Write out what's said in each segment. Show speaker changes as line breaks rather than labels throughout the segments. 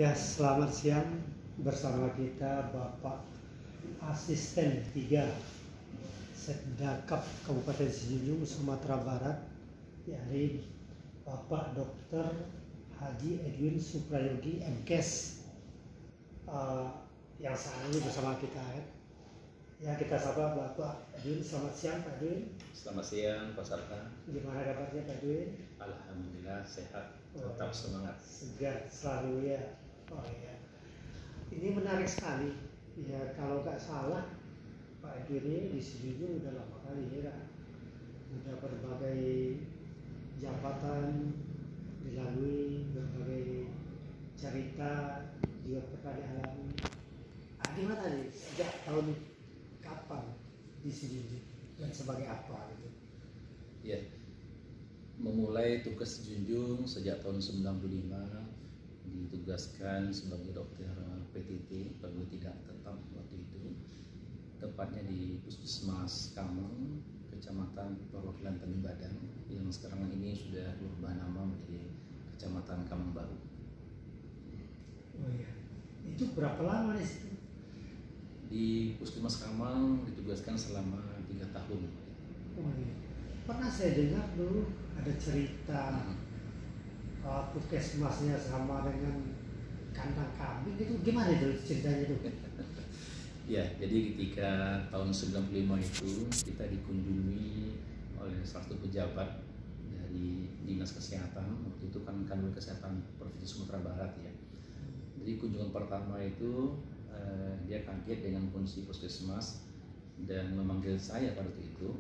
Ya, selamat siang. Bersama kita Bapak Asisten 3 Setdakap Kabupaten Sijunjung, Sumatera Barat, yakni Bapak Dr. Haji Edwin Suprayogi MKes, yang saat ini bersama kita. Ya, kita sapa Bapak Edwin. Selamat siang Pak Edwin.
Selamat siang Pak Sarka.
Gimana kabarnya Pak Edwin?
Alhamdulillah sehat, tetap semangat.
Segar selalu ya. Oh ya. Ini menarik sekali. Ya, kalau nggak salah Pak Edwin ini di Sijunjung udah lama kali ya. Udah berbagai jabatan dilalui, berbagai cerita juga pernah dialami. Gimana nih sejak tahun kapan di Sijunjung dan sebagai apa gitu?
Ya, memulai tugas Junjung sejak tahun 95, ditugaskan sebagai dokter PTT, pegawai tidak tetap waktu itu, tepatnya di Puskesmas Kamang, Kecamatan Perwakilan Tanjung Badang, yang sekarang ini sudah berubah nama menjadi Kecamatan Kamang Baru.
Oh iya, itu berapa lama nih situ?
Di Puskesmas Kamang ditugaskan selama 3 tahun.
Oh iya. Pernah saya dengar dulu ada cerita puskesmasnya sama dengan kandang kambing, itu gimana itu ceritanya itu?
Ya, jadi ketika tahun 95 itu kita dikunjungi oleh salah satu pejabat dari Dinas Kesehatan, waktu itu kan Kanwil Kesehatan Provinsi Sumatera Barat ya. Jadi kunjungan pertama itu dia kaget dengan kondisi puskesmas dan memanggil saya pada waktu itu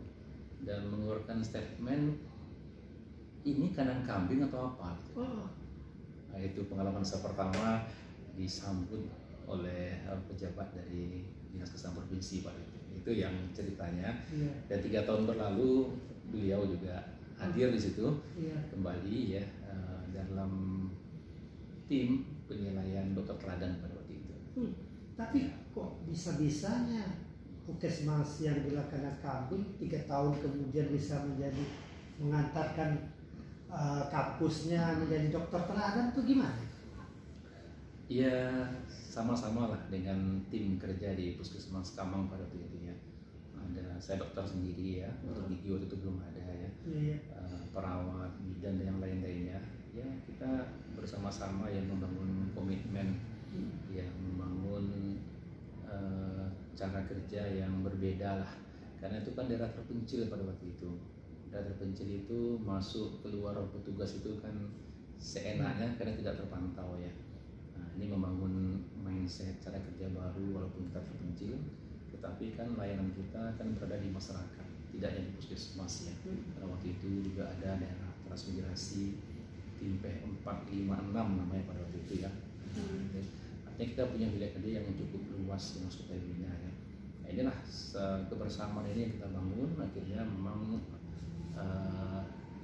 dan mengeluarkan statement, ini kandang kambing atau apa?
Oh.
Nah, itu pengalaman saya pertama disambut oleh pejabat dari Dinas Kesehatan Provinsi pada itu yang ceritanya.
Iya.
Dan 3 tahun berlalu beliau juga hadir di situ.
Iya.
Kembali ya dalam tim penilaian dokter teladan pada waktu itu.
Tapi kok bisa-bisanya puskesmas yang bilang kandang kambing 3 tahun kemudian bisa menjadi mengantarkan kampusnya menjadi dokter teladan, tuh gimana?
Ya sama-sama lah dengan tim kerja di Puskesmas Kamang pada waktu itu ya. Ada saya dokter sendiri ya, untuk gigi waktu itu belum ada ya.
Iya.
Perawat, bidan dan yang lain-lainnya. Ya kita bersama-sama yang membangun komitmen, yang membangun cara kerja yang berbeda lah. Karena itu kan daerah terpencil pada waktu itu. Daerah terpencil itu masuk keluar petugas itu kan seenaknya karena tidak terpantau ya. Nah, ini membangun mindset cara kerja baru walaupun kita terpencil, tetapi kan layanan kita kan berada di masyarakat, tidak hanya di puskesmas ya. Pada waktu itu juga ada daerah transmigrasi tim P456 namanya pada waktu itu ya. Artinya kita punya wilayah kerja yang cukup luas yang harus kita bina ya. Nah, inilah kebersamaan ini yang kita bangun, akhirnya memang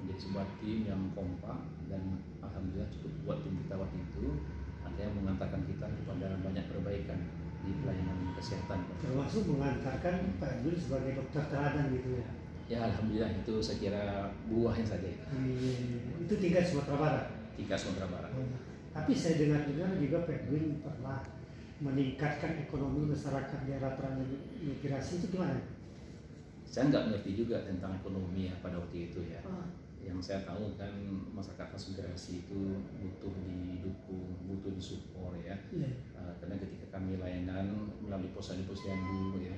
menjadi sebuah tim yang kompak dan alhamdulillah cukup kuat tim kita waktu itu, akhirnya mengantarkan kita kepada banyak perbaikan di pelayanan kesehatan.
Termasuk mengantarkan Pak Edwin sebagai dokter teladan gitu ya?
Ya alhamdulillah itu saya kira buahnya saja.
Itu tingkat Sumatera Barat?
Tingkat Sumatera Barat.
Tapi saya dengar-dengar juga Pak Edwin pernah meningkatkan ekonomi masyarakat daerah transmigrasi, itu gimana?
Saya nggak mengerti juga tentang ekonomi ya pada waktu itu ya. Yang saya tahu kan masyarakat transmigrasi itu butuh didukung, butuh disupport ya. Karena ketika kami layanan melalui posyandu ya,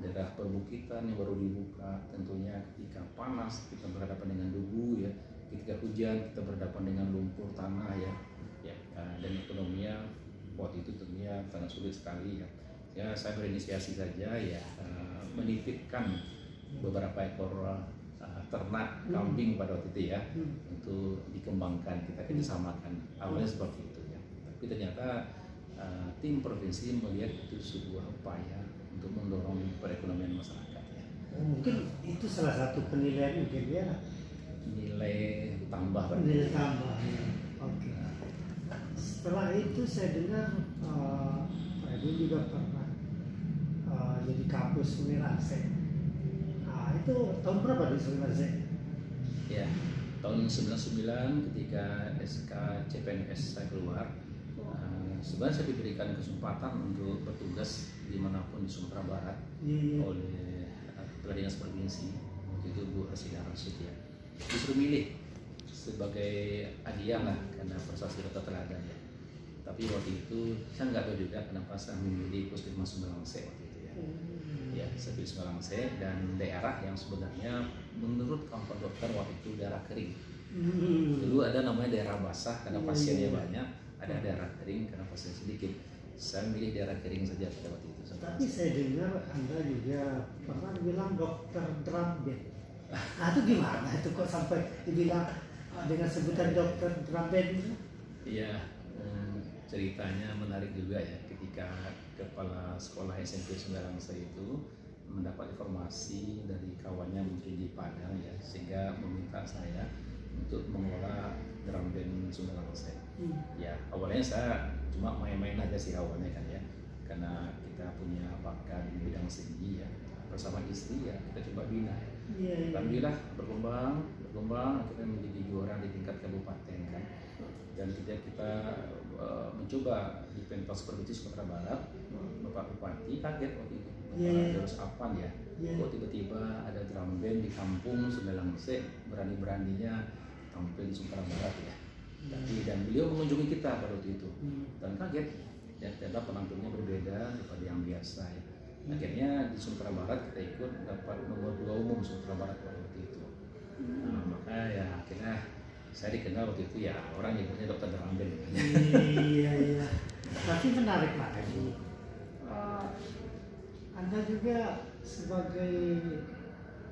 daerah perbukitan yang baru dibuka, tentunya ketika panas kita berhadapan dengan debu ya, ketika hujan kita berhadapan dengan lumpur tanah ya, dan ekonominya waktu itu tentunya sangat sulit sekali ya. Ya saya berinisiasi saja ya, menitipkan beberapa ekor ternak kambing pada waktu itu ya, untuk dikembangkan, kita kerjasamakan. Awalnya seperti itu ya, tapi ternyata tim provinsi melihat itu sebuah upaya untuk mendorong perekonomian masyarakat ya.
Mungkin itu salah satu penilaian mungkin ya.
Nilai tambah.
Nilai tambah. Oke. Setelah itu saya dengar Pak Edwin juga pernah jadi kapus Sumirase. Nah itu tahun berapa di Sumirase?
Ya, tahun 99 ketika SK CPNS saya keluar, sebenarnya saya diberikan kesempatan untuk bertugas dimanapun di Sumatera Barat oleh Kepala Dinas Provinsi waktu itu Bu Rasida Rashid ya. Disuruh milih sebagai hadiah lah karena prestasi dokter teladan ya. Tapi waktu itu saya nggak tahu juga kenapa saya memilih Puskesmas Sumelangse waktu itu ya. Ya, saya pilih Sumelangse dan daerah yang sebenarnya menurut kawan dokter waktu itu daerah kering. Dulu ada namanya daerah basah karena pasiennya banyak, ada daerah kering karena pasien sedikit. Saya milih daerah kering saja pada waktu itu.
Tapi saya dengar Anda juga pernah bilang dokter drum band. Nah itu gimana? Itu kok sampai dibilang dengan sebutan dokter drum band itu?
Iya, ceritanya menarik juga ya. Ketika kepala sekolah SMP Sumelangse itu mendapat informasi dari kawannya mungkin di Padang ya, sehingga meminta saya untuk mengelola drum band Sumelangse. Ya awalnya saya cuma main-main aja sih awalnya kan ya, karena kita punya bakat di bidang seni ya, bersama istri ya kita coba bina ya. Alhamdulillah berkembang akhirnya menjadi juara di tingkat kabupaten kan. Dan kita mencoba di pentas provinsi Sumatera Barat, Bapak Bupati kaget waktu itu, Terus Apan ya, kok tiba-tiba ada drum band di kampung Sumelangse, berani-beraninya tampil di Sumatera Barat ya. Dan beliau mengunjungi kita pada waktu itu dan kaget ya, ternyata penampilannya berbeda daripada yang biasa ya. Akhirnya di Sumatera Barat kita ikut dapat nomor 2 umum Sumatera Barat pada waktu itu. Nah, maka ya akhirnya saya dikenal waktu itu ya orang nyebutnya dokter drum band.
Iya. Tapi menarik lagi. Anda juga sebagai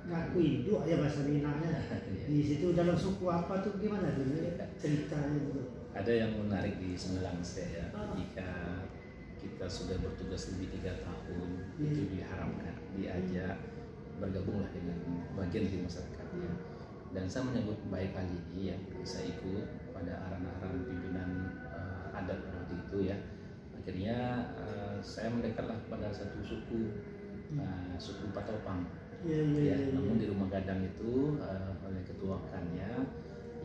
ngaku Hindu ya bahasa Minangnya. Di situ dalam suku apa tuh gimana dulu ceritanya gitu?
Ada yang menarik di Sumelangse ya. Jika kita sudah bertugas lebih 3 tahun itu diharapkan diajak bergabunglah dengan bagian dari masyarakat ya. Dan saya menyambut baik kali ini ya, saya ikut pada arahan-arahan pimpinan adat waktu itu ya. Akhirnya saya mendekatlah pada satu suku, suku Patopang. Namun di rumah gadang itu oleh ketuakannya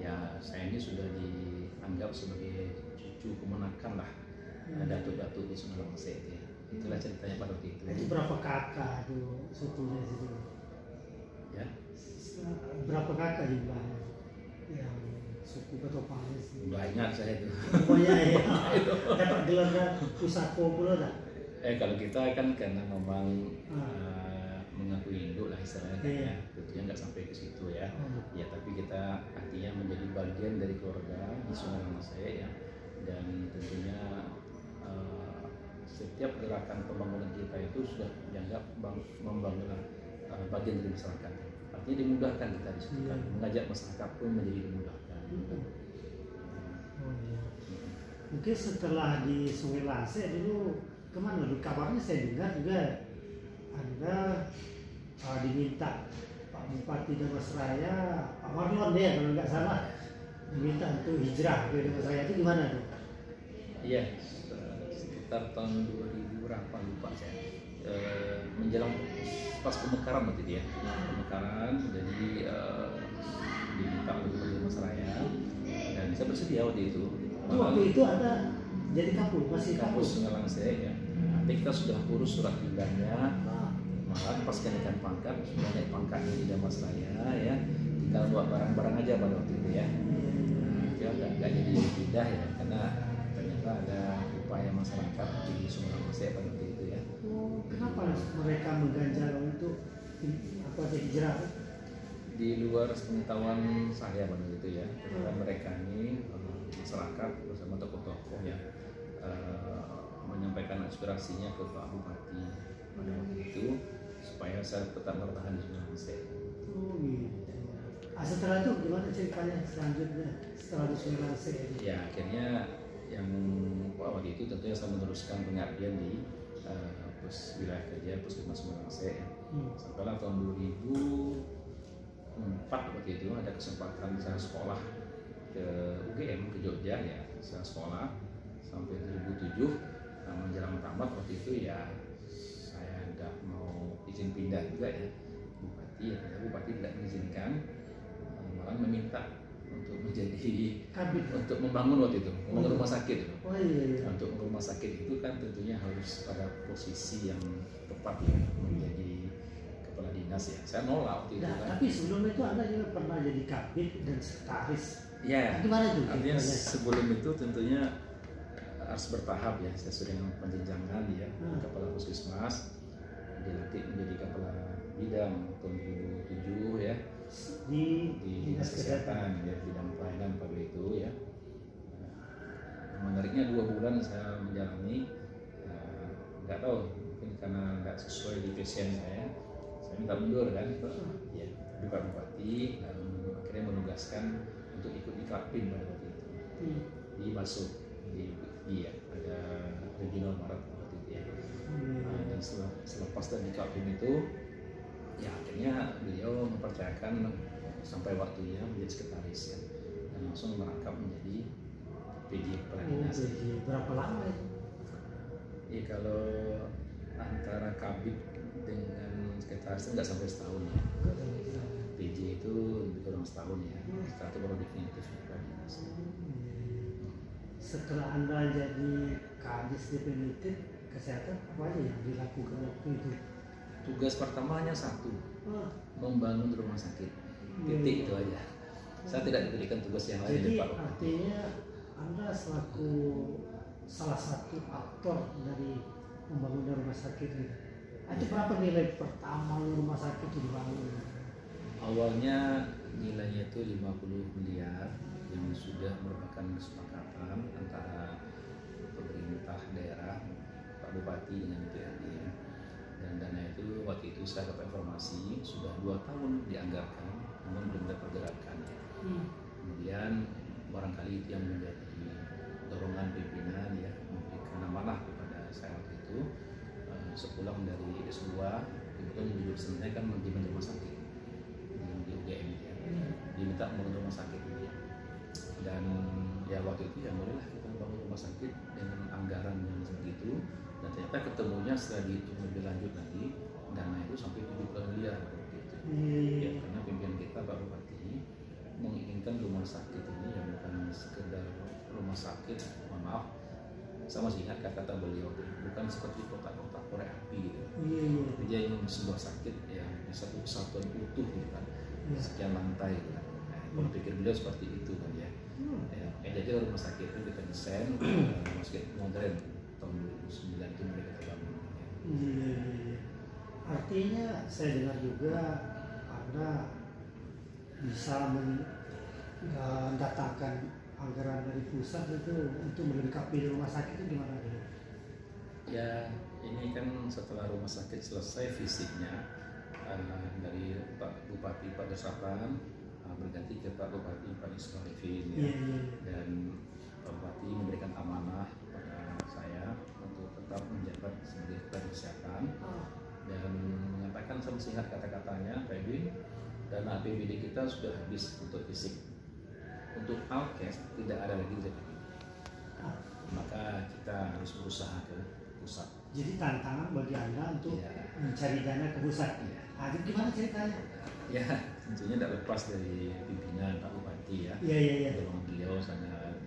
ya saya ini sudah dianggap sebagai cucu kemenakan lah datuk-datuk di Sumelangse ya. Itulah ceritanya pada waktu itu.
Itu berapa kakak tuh sukunya situ?
Ya.
Berapa kakak jumlahnya yang suku Patopang sih?
Banyak saya itu.
Banyak ya. Dapat gelar pusako pula dah.
Kalau kita kan karena memang mengaku Hindu lah istilahnya kan ya, tentunya nggak sampai ke situ ya. Ya tapi kita artinya menjadi bagian dari keluarga di Sumelangse ya, dan tentunya setiap gerakan pembangunan kita itu sudah dianggap membangun bagian dari masyarakat. Artinya dimudahkan kita di situ kan, mengajak masyarakat pun menjadi dimudahkan.
Mungkin setelah di Sumelangse dulu kemana? Kabarnya saya dengar juga Anda diminta Pak Bupati Damasraya, Pak Marlon deh kalau nggak salah, diminta untuk hijrah ke Damasraya. Itu gimana tuh?
Iya, sekitar tahun 2000 berapa lupa saya, menjelang pas pemekaran waktu itu ya, pemekaran jadi diminta untuk ke Damasraya dan saya bersedia waktu itu.
Waktu itu ada jadi masih
kampus Sumelangse ya. Nanti kita sudah urus surat pindahnya, malah pas kenaikan pangkat sudah naik pangkatnya di Damasraya ya, tinggal buat barang-barang aja pada waktu itu ya. Dia nggak jadi pindah ya, karena ternyata ada upaya masyarakat di Sumelangse pada waktu itu ya.
Kenapa mereka mengganjal untuk hijrah?
Di luar pengetahuan saya pada waktu itu ya, karena mereka ini masyarakat bersama tokoh-tokoh ya menyampaikan aspirasinya ke Pak Bupati pada waktu itu supaya saya tetap bertahan di Sumelangse.
Gitu. Setelah itu gimana ceritanya selanjutnya setelah di Sumelangse?
Ya akhirnya yang waktu itu tentunya saya meneruskan pengabdian di wilayah kerja Puskesmas Sumelangse ya. Sampailah tahun 2004 waktu itu ada kesempatan saya sekolah ke UGM ke Jogja ya, saya sekolah sampai 2007. Menjelang tamat waktu itu ya saya tidak mau izin pindah juga ya, Bupati tidak mengizinkan, malah meminta untuk menjadi
kabit,
untuk membangun waktu itu, membangun rumah sakit itu.
Oh iya.
Untuk rumah sakit itu kan tentunya harus pada posisi yang tepat ya, menjadi kepala dinas ya. Saya nolak waktu itu kan.
Tapi sebelum itu Anda juga pernah jadi kabit dan sekretaris.
Ya.
Gimana tuh?
Artinya sebelum itu tentunya harus bertahap ya, sesuai dengan penjenjangan ya. Kepala puskesmas dilantik menjadi kepala bidang tahun 2007 ya di dinas kesehatan ya, bidang pelayanan pada itu ya. Menariknya 2 bulan saya menjalani, nggak tahu mungkin karena nggak sesuai di passion saya minta mundur kan ya, di Pak Bupati akhirnya menugaskan untuk ikut di Kapin pada waktu itu di Masuk di ya, ada regional Maret waktu itu ya. Dan selepas dari Kapin itu ya akhirnya beliau mempercayakan sampai waktunya menjadi sekretaris ya, dan langsung merangkap menjadi PD kepala dinas.
Berapa lama itu?
Ya kalau antara kabit dengan sekretaris nggak sampai setahun ya. PJ itu lebih kurang setahun ya. Setelah itu baru definitif kepala dinas.
Setelah Anda jadi kadis definitif kesehatan, apa aja yang dilakukan waktu itu?
Tugas pertama hanya satu, membangun rumah sakit. Titik itu aja. Saya tidak diberikan tugas yang lain.
Jadi artinya Anda selaku salah satu aktor dari pembangunan rumah sakit ini. Itu berapa nilai pertama rumah sakit itu dibangun?
Awalnya nilainya itu 50 miliar yang sudah merupakan kesepakatan antara pemerintah daerah, Pak Bupati dengan DPRD. Dan dana itu waktu itu saya dapat informasi sudah 2 tahun dianggarkan, namun belum ada pergerakan. Kemudian barangkali itu yang menjadi dorongan pimpinan ya, memberikan amanah kepada saya waktu itu. Sepulang dari S2, kebetulan judul sebenarnya kan manajemen rumah sakit di UGM ya. Diminta membangun rumah sakit ini. Dan ya waktu itu ya mulailah kita membangun rumah sakit dengan anggaran yang segitu. Dan ternyata ketemunya setelah dihitung lebih lanjut lagi, dana itu sampai 70 miliar waktu itu. Ya, karena pimpinan kita Pak Bupati menginginkan rumah sakit ini yang bukan sekedar rumah sakit, mohon maaf, saya masih ingat kata-kata beliau, bukan seperti kotak-kotak korek api gitu. Dia ingin sebuah sakit yang satu kesatuan utuh gitu kan, sekian lantai gitu kan. Kalau pikir beliau seperti itu kan ya. Jadi rumah sakit itu kita desain rumah sakit modern tahun 2009 itu mereka bangun.
Artinya saya dengar juga Anda bisa mendatangkan anggaran dari pusat itu untuk melengkapi rumah sakit itu gimana dulu?
Ya ini kan setelah rumah sakit selesai fisiknya dari Pak Bupati Pak Desapan berganti ke Pak Bupati Pak Ismailin ya. Dan Pak Bupati memberikan amanah pada saya untuk tetap menjabat sebagai kepala kesehatan dan mengatakan saya masih ingat kata-katanya Pak Edwin, dana APBD kita sudah habis untuk fisik, untuk alkes tidak ada lagi maka kita harus berusaha ke pusat.
Jadi tantangan bagi Anda untuk mencari dana ke pusat. Itu gimana ceritanya?
Ya tentunya tidak lepas dari pimpinan Pak Bupati ya. Dorongan beliau sangat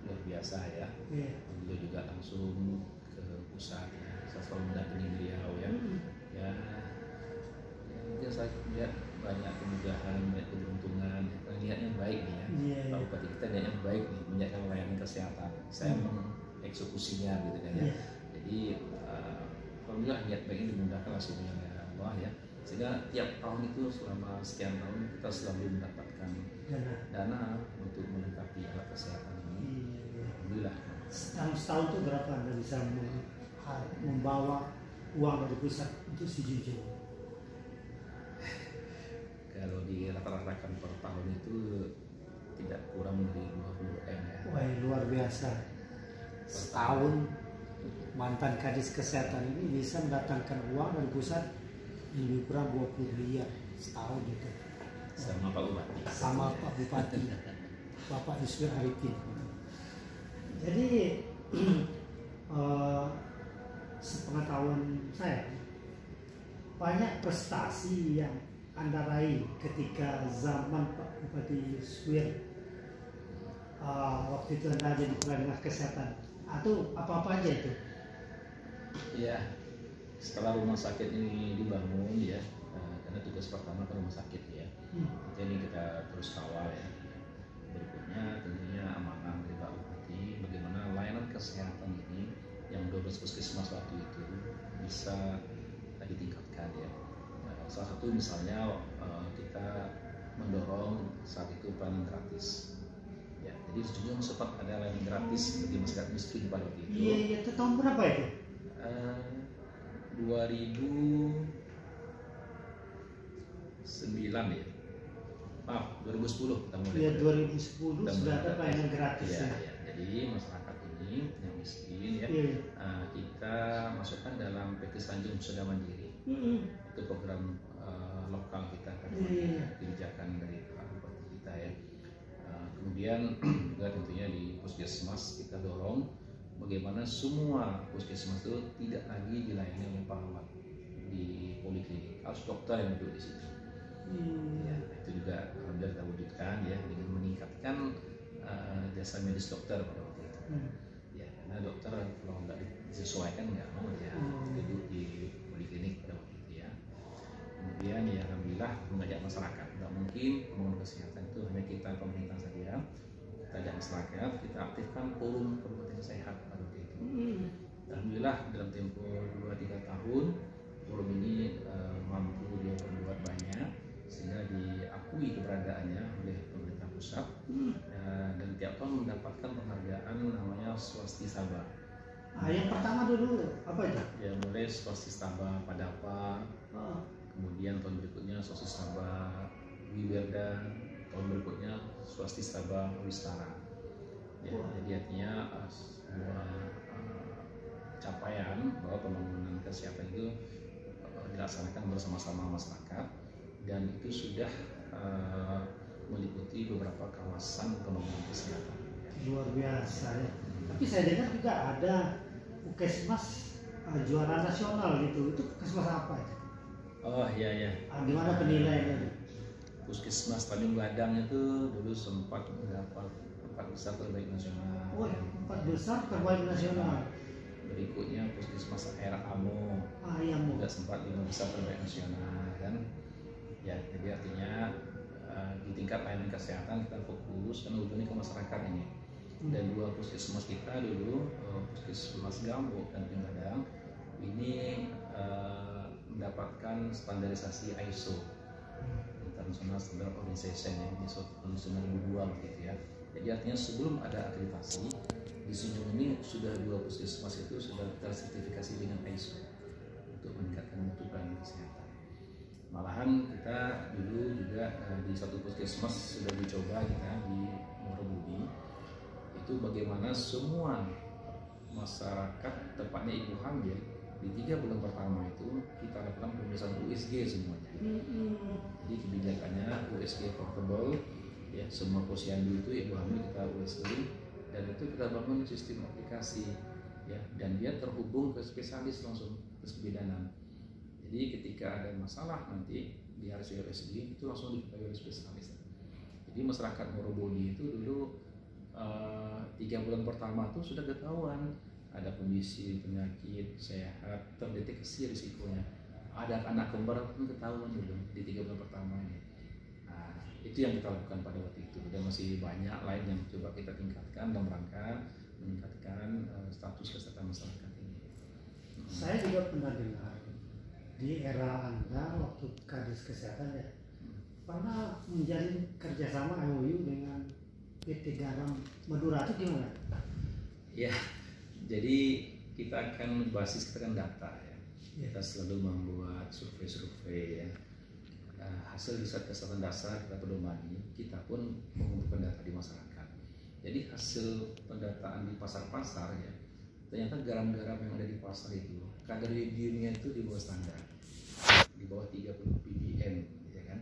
luar biasa ya. Beliau juga langsung ke pusat ya. Saya selalu mendampingi beliau ya. Mungkin saya lihat banyak kemudahan, banyak keberuntungan, niatnya baik nih ya. Pak Bupati kita niatnya baik nih, menyiapkan layanan kesehatan. Saya mengeksekusinya gitu kan ya. Jadi alhamdulillah niat baik ini dimudahkan hasilnya oleh Allah ya. Sehingga tiap tahun itu selama sekian tahun kita selalu mendapatkan dana untuk melengkapi alat kesehatan ini. Alhamdulillah.
Setahun itu berapa Anda bisa membawa uang dari pusat untuk si Juju?
Kalau di rata-ratakan per tahun itu tidak kurang dari 20 M ya.
Wah luar biasa. Setahun mantan kadis kesehatan ini bisa mendatangkan uang dari pusat lebih kurang 20 miliar setahun itu.
Sama Pak Bupati.
Sama Pak Bupati, Bapak Yusuf Arifin. Jadi sepengetahuan saya banyak prestasi yang Anda raih ketika zaman Pak Bupati Suwir? Waktu itu Anda jadi kepala dinas kesehatan, atau apa-apa aja itu?
Ya, setelah rumah sakit ini dibangun ya, karena tugas pertama ke rumah sakit ya, jadi kita terus kawal ya. Berikutnya tentunya amanah dari Pak Bupati, bagaimana layanan kesehatan ini yang 12 puskesmas waktu itu bisa ditingkatkan ya. Salah satu misalnya kita mendorong saat itu pelayanan gratis. Ya, jadi di Junjung sempat ada layanan gratis bagi masyarakat miskin pada waktu itu.
Iya, itu tahun berapa itu?
2009 ya. Maaf, 2010 kita mulai.
Iya, 2010 sudah ada pelayanan gratis ya.
Jadi masyarakat ini yang miskin ya, kita masukkan dalam PT Sanjung Sudah Mandiri. Itu program lokal kita kan, kebijakan dari Pak Bupati kita ya. Kemudian juga tentunya di puskesmas kita dorong bagaimana semua puskesmas itu tidak lagi dilayani oleh perawat di poliklinik, harus dokter yang duduk di situ. Ya, itu juga alhamdulillah kita wujudkan ya dengan meningkatkan jasa medis dokter pada waktu itu. Ya, karena dokter kalau nggak disesuaikan nggak mau ya duduk di poliklinik pada waktu itu ya. Kemudian ya alhamdulillah mengajak masyarakat. Nggak mungkin pembangunan kesehatan itu hanya kita pemerintah saja. Kita ajak masyarakat, kita aktifkan forum kabupaten sehat pada waktu itu. Alhamdulillah dalam tempo 2-3 tahun forum ini mampu dia berbuat banyak sehingga diakui keberadaannya oleh pemerintah pusat dan tiap tahun mendapatkan penghargaan namanya Swastisaba.
Yang pertama dulu apa itu?
Ya mulai Swastisaba Padapa, kemudian tahun berikutnya Swastisaba Wiwirda, tahun berikutnya Swastisaba Wistara. Ya, jadi artinya sebuah capaian bahwa pembangunan kesehatan itu dilaksanakan bersama-sama masyarakat dan itu sudah meliputi beberapa kawasan pembangunan kesehatan.
Luar biasa ya. Tapi saya dengar juga ada puskesmas juara nasional gitu. Itu puskesmas apa itu?
Oh iya ya.
Gimana penilaiannya?
Puskesmas Tanjung Gadang itu dulu sempat mendapat 4 besar terbaik nasional.
Oh, 4 besar terbaik nasional.
Berikutnya Puskesmas Air Amo. Juga sempat 5 besar terbaik nasional kan. Ya, jadi artinya di tingkat layanan kesehatan kita fokus karena ujungnya ke masyarakat ini. Dan 2 puskesmas kita dulu, Puskesmas Gambok dan Tanjung Gadang ini mendapatkan standarisasi ISO, International Standard Organization yang ISO tahun 2002 gitu ya. Jadi artinya sebelum ada akreditasi di Junjung ini sudah 2 puskesmas itu sudah tersertifikasi dengan ISO untuk meningkatkan mutu pelayanan kesehatan. Malahan kita dulu juga di satu puskesmas sudah dicoba kita di Morobudi itu bagaimana semua masyarakat tepatnya ibu hamil di 3 bulan pertama itu kita lakukan pemeriksaan USG semuanya. Jadi kebijakannya USG portable ya, semua posyandu itu ibu hamil kita USG dan itu kita bangun sistem aplikasi ya, dan dia terhubung ke spesialis langsung ke kebidanan. Jadi ketika ada masalah nanti di RC USG itu langsung diketahui oleh spesialis. Jadi masyarakat Morobudi itu dulu 3 bulan pertama itu sudah ketahuan ada kondisi penyakit sehat, terdeteksi risikonya. Ada anak kembar pun ketahuan dulu di 3 bulan pertama ini. Nah, itu yang kita lakukan pada waktu itu dan masih banyak lain yang coba kita tingkatkan dalam rangka meningkatkan status kesehatan masyarakat ini.
Saya juga pernah dengar di era Anda waktu Kadis Kesehatan ya, pernah menjalin kerjasama MOU dengan PT Garam Madura itu gimana?
Ya, jadi kita akan basis kita kan data ya. Kita selalu membuat survei-survei ya. Hasil riset kesehatan dasar kita pedomani, kita pun mengumpulkan data di masyarakat. Jadi hasil pendataan di pasar-pasar ya, ternyata garam-garam yang ada di pasar itu kadar iodinnya itu di bawah standar, di bawah 30 ppm ya kan.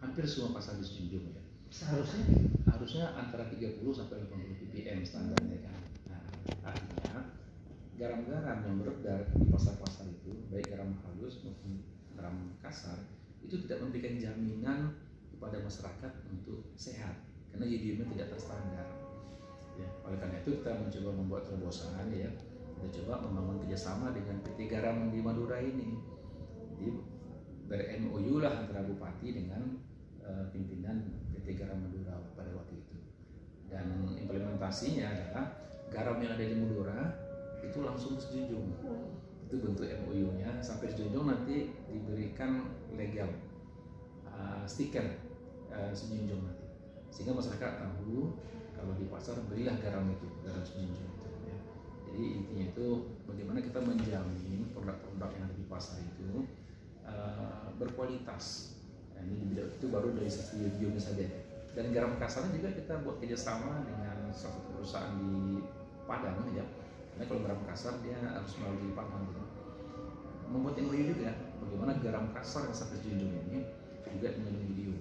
Hampir semua pasar di Junjung ya. Harusnya antara 30 sampai 80 ppm standarnya kan. Nah, artinya garam-garam yang beredar di pasar-pasar itu baik garam halus maupun garam kasar itu tidak memberikan jaminan kepada masyarakat untuk sehat karena yodiumnya tidak terstandar. Ya, oleh karena itu kita mencoba membuat terobosan ya. Kita coba membangun kerjasama dengan PT Garam di Madura ini. Jadi ber-MOU lah antara bupati dengan pimpinan PT Garam Madura pada waktu itu. Dan implementasinya adalah garam yang ada di Madura itu langsung sejunjung. Itu bentuk MOU-nya sampai sejunjung nanti diberikan legal stiker sejunjung nanti. Sehingga masyarakat tahu kalau di pasar belilah garam itu, garam sejunjung itu ya. Jadi intinya itu bagaimana kita menjamin produk-produk yang ada di pasar itu berkualitas. Nah, ini itu baru dari sisi biomnya saja. Dan garam kasarnya juga kita buat kerjasama dengan salah satu perusahaan di Padang ya. Karena kalau garam kasar dia harus melalui Padang gitu. Membuat MOU juga bagaimana garam kasar yang sampai junjung ini juga mengandung yodium.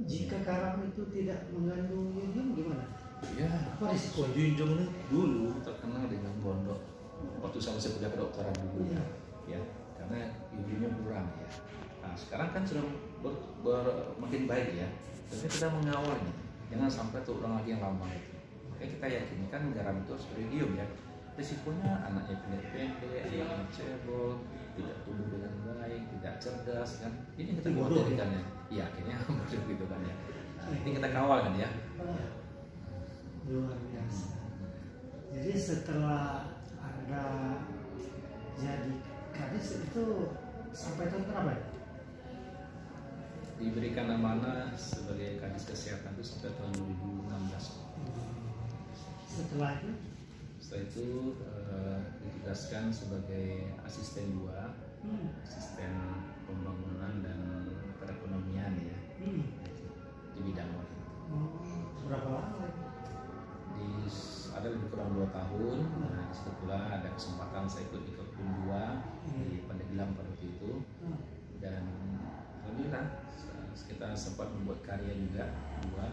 Jika garam itu tidak mengandung yodium gimana?
Ya,
apa risiko?
Junjung ini dulu terkenal dengan bondok. Waktu saya masih kuliah kedokteran dulu ya, karena yodiumnya kurang ya. Nah, sekarang kan sudah makin baik ya. Tapi kita mengawalnya, jangan sampai terulang lagi yang lama itu. Makanya kita yakinkan garam itu harus beriodium ya. Risikonya anaknya pendek-pendek, anaknya cebol, tidak tumbuh dengan baik, tidak cerdas kan. Ini kita khawatirkan ya. Iya, akhirnya bodoh gitu kan ya. Nah, ini kita kawal kan ya.
Luar biasa. Jadi setelah Anda jadi kadis itu sampai tahun berapa ya?
Diberikan amanah sebagai kadis kesehatan itu sampai tahun 2016.
Setelah
itu ditugaskan sebagai asisten 2, asisten pembangunan dan perekonomian ya, di bidang itu.
Berapa lama?
Ada lebih kurang 2 tahun. Nah, disitu pula ada kesempatan saya ikut PUN 2 di Pandeglang pada waktu itu, dan alhamdulillah kita sempat membuat karya juga 2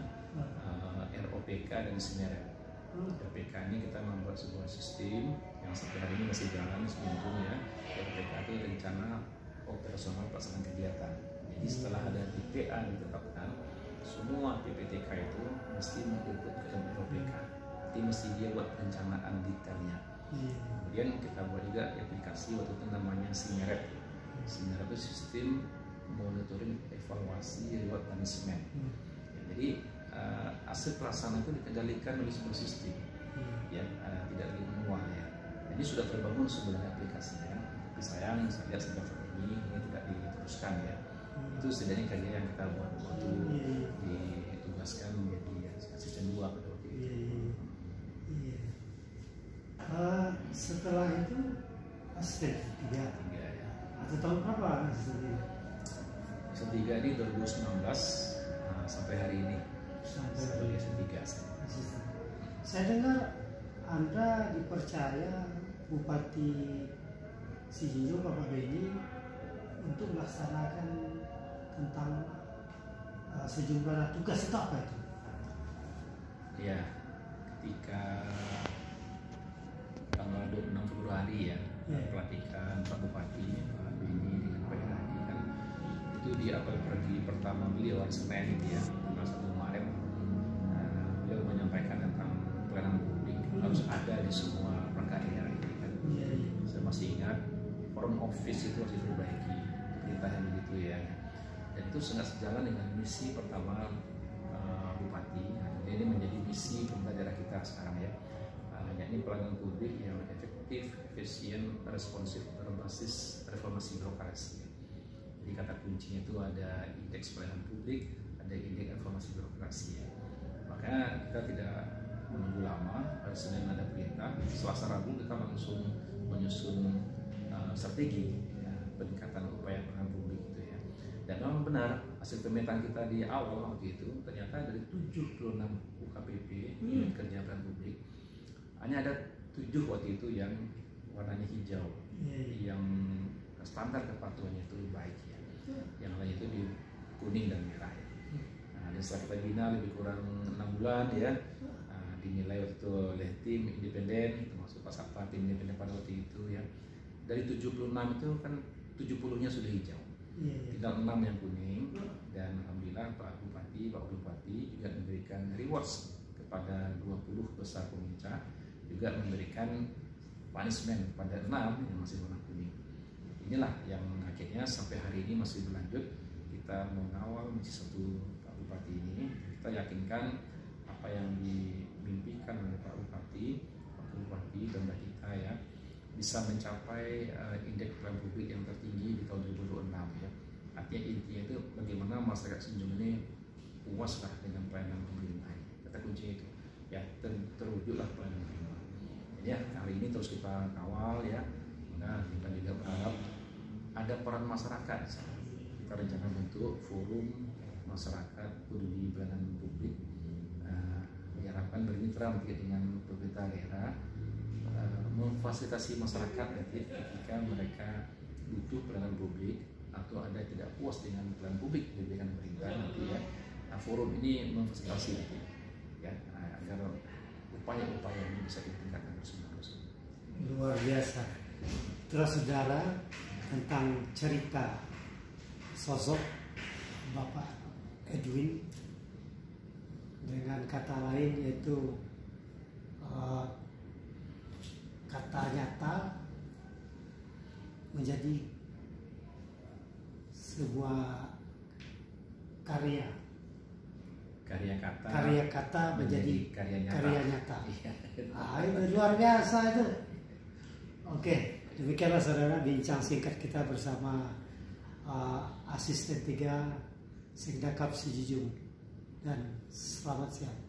ROPK dan Sinerep. ROPK ini kita membuat sebuah sistem yang sampai hari ini masih jalan sebelum ya. ROPK itu rencana operasional pelaksanaan kegiatan. Jadi setelah ada TPA ditetapkan, semua PPTK itu mesti mengikut ke dalam ROPK. Jadi mesti dia buat perencanaan detailnya. Kemudian kita buat juga aplikasi waktu itu namanya Sinerep. Sinerep itu sistem monitoring evaluasi reward punishment. Ya, jadi hasil pelaksanaan itu dikendalikan oleh sebuah sistem, ya tidak lagi manual ya. Jadi sudah terbangun sebenarnya aplikasinya. Tapi sayang saya lihat sampai ini tidak diteruskan ya. Itu setidaknya kerja yang kita buat waktu ditugaskan menjadi asisten 2 pada waktu itu.
Setelah itu asisten 3
ya.
Atau tahun berapa asisten 3?
Asisten 3 di 2019 sampai hari ini. Sebagai asisten 3
saya dengar Anda dipercaya Bupati Sijinjong Bapak Beni untuk melaksanakan tentang sejumlah tugas. Itu apa itu?
Ya, ketika tanggal 26 Februari ya, pelantikan Pak Bupati Pak Beni dengan Pak Hadi kan, itu di apel pergi pertama beliau hari Senin ya, tanggal 1 Maret. Beliau menyampaikan tentang pelayanan publik harus ada di semua perangkat daerah ini kan. Saya masih ingat forum office itu harus diperbaiki, perintahnya begitu ya. Dan itu sangat sejalan dengan misi pertama Bupati. Ini menjadi misi pemerintah daerah kita sekarang ya, yakni pelayanan publik yang efektif, efisien, responsif, berbasis reformasi birokrasi. Jadi kata kuncinya itu ada indeks pelayanan publik, ada indeks reformasi birokrasi ya. Maka kita tidak menunggu lama, hari Senin ada perintah, Selasa Rabu kita langsung menyusun strategi ya, peningkatan upaya pelayanan publik itu ya. Dan memang benar hasil pemetaan kita di awal waktu itu ternyata dari 76 UKPP unit kerja pelayanan publik hanya ada 7 waktu itu yang warnanya hijau, yang standar kepatuhannya itu baik ya. Yang lain itu di kuning dan merah ya. Dan setelah kita bina lebih kurang 6 bulan ya, dinilai waktu itu oleh tim independen termasuk Pak Satpa tim independen pada waktu itu ya. Dari 76 itu kan 70-nya sudah hijau. tinggal 6 yang kuning. Dan alhamdulillah Pak Bupati juga memberikan rewards kepada 20 besar pemuncak, juga memberikan punishment kepada 6 yang masih warna kuning. Inilah yang akhirnya sampai hari ini masih berlanjut. Kita mengawal misi 1 Pak Bupati ini. Kita yakinkan apa yang dimimpikan oleh Pak Bupati dan kita ya bisa mencapai indeks pelayanan publik yang tertinggi di tahun 2026 ya. Artinya intinya itu bagaimana masyarakat Sejong ini puas lah dengan pelayanan pemerintah. Kata kuncinya itu ya, terwujudlah pelayanan pemerintah. Ya, hari ini terus kita kawal ya. Nah, kita juga berharap ada peran masyarakat. Kita rencana bentuk forum masyarakat peduli pelayanan publik. Diharapkan bermitra dengan pemerintah daerah, memfasilitasi masyarakat ketika mereka butuh pelayanan publik atau ada tidak puas dengan pelayanan publik yang diberikan pemerintah nanti ya. Nah, forum ini memfasilitasi nanti ya, agar upaya-upaya ini bisa ditingkatkan terus-menerus.
Luar biasa. Terus saudara, tentang cerita sosok Bapak Edwin, dengan kata lain yaitu kata nyata menjadi sebuah karya kata menjadi karya nyata. Itu luar biasa itu. Oke, demikianlah saudara bincang singkat kita bersama Asisten 3 Sekdakap Sejujung, dan selamat siang.